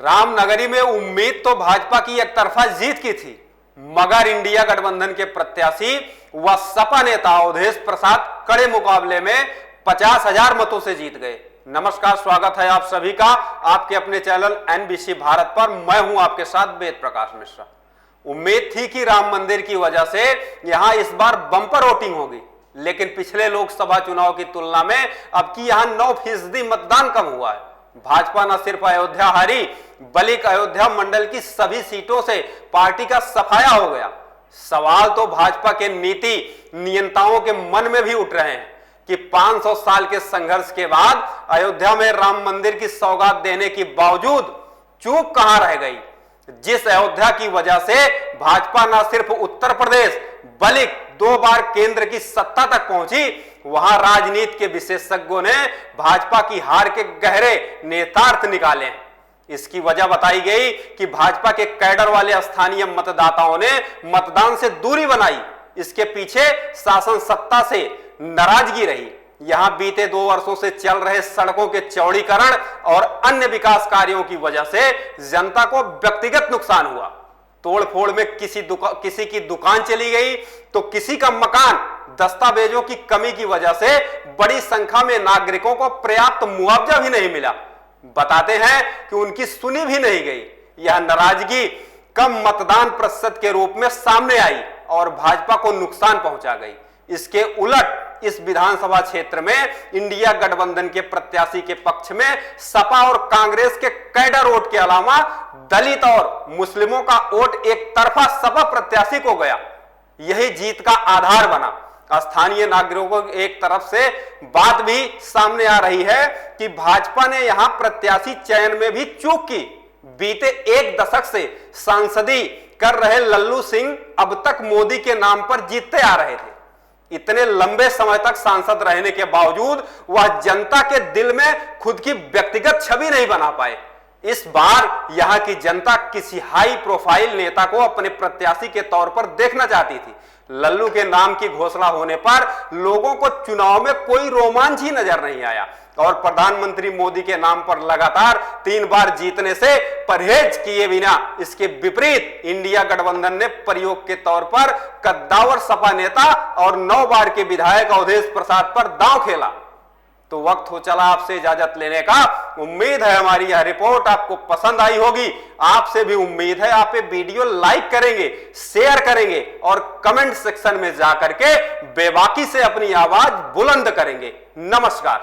रामनगरी में उम्मीद तो भाजपा की एकतरफा जीत की थी, मगर इंडिया गठबंधन के प्रत्याशी व सपा नेता अवधेश प्रसाद कड़े मुकाबले में 50,000 मतों से जीत गए। नमस्कार, स्वागत है आप सभी का आपके अपने चैनल एनबीसी भारत पर। मैं हूं आपके साथ वेद प्रकाश मिश्रा। उम्मीद थी कि राम मंदिर की वजह से यहां इस बार बंपर वोटिंग होगी, लेकिन पिछले लोकसभा चुनाव की तुलना में अब की यहां 9% मतदान कम हुआ है। भाजपा न सिर्फ अयोध्या हारी, बल्कि अयोध्या मंडल की सभी सीटों से पार्टी का सफाया हो गया। सवाल तो भाजपा के नीति नियंताओं के मन में भी उठ रहे हैं कि 500 साल के संघर्ष के बाद अयोध्या में राम मंदिर की सौगात देने के बावजूद चूक कहां रह गई, जिस अयोध्या की वजह से भाजपा न सिर्फ उत्तर प्रदेश बल्कि 2 बार केंद्र की सत्ता तक पहुंची। वहां राजनीति के विशेषज्ञों ने भाजपा की हार के गहरे नेतार्थ निकाले हैं। इसकी वजह बताई गई कि भाजपा के कैडर वाले स्थानीय मतदाताओं ने मतदान से दूरी बनाई। इसके पीछे शासन सत्ता से नाराजगी रही। यहां बीते 2 वर्षों से चल रहे सड़कों के चौड़ीकरण और अन्य विकास कार्यों की वजह से जनता को व्यक्तिगत नुकसान हुआ। तोड़फोड़ में किसी की दुकान चली गई तो किसी का मकान। दस्तावेजों की कमी की वजह से बड़ी संख्या में नागरिकों को पर्याप्त मुआवजा भी नहीं मिला। बताते हैं कि उनकी सुनी भी नहीं गई। यह नाराजगी कम मतदान प्रतिशत के रूप में सामने आई और भाजपा को नुकसान पहुंचा गई। इसके उलट इस विधानसभा क्षेत्र में इंडिया गठबंधन के प्रत्याशी के पक्ष में सपा और कांग्रेस के कैडर वोट के अलावा दलित और मुस्लिमों का वोट एक तरफा सपा प्रत्याशी को गया। यही जीत का आधार बना। स्थानीय नागरिकों की एक तरफ से बात भी सामने आ रही है कि भाजपा ने यहां प्रत्याशी चयन में भी चूक की। बीते 1 दशक से सांसदी कर रहे लल्लू सिंह अब तक मोदी के नाम पर जीतते आ रहे थे। इतने लंबे समय तक सांसद रहने के बावजूद वह जनता के दिल में खुद की व्यक्तिगत छवि नहीं बना पाए। इस बार यहां की जनता किसी हाई प्रोफाइल नेता को अपने प्रत्याशी के तौर पर देखना चाहती थी। लल्लू के नाम की घोषणा होने पर लोगों को चुनाव में कोई रोमांच ही नजर नहीं आया और प्रधानमंत्री मोदी के नाम पर लगातार 3 बार जीतने से परहेज किए बिना इसके विपरीत इंडिया गठबंधन ने प्रयोग के तौर पर कद्दावर सपा नेता और 9 बार के विधायक अवधेश प्रसाद पर दांव खेला। तो वक्त हो चला आपसे इजाजत लेने का। उम्मीद है हमारी यह रिपोर्ट आपको पसंद आई होगी। आपसे भी उम्मीद है आप ये वीडियो लाइक करेंगे, शेयर करेंगे और कमेंट सेक्शन में जाकर के बेबाकी से अपनी आवाज बुलंद करेंगे। नमस्कार।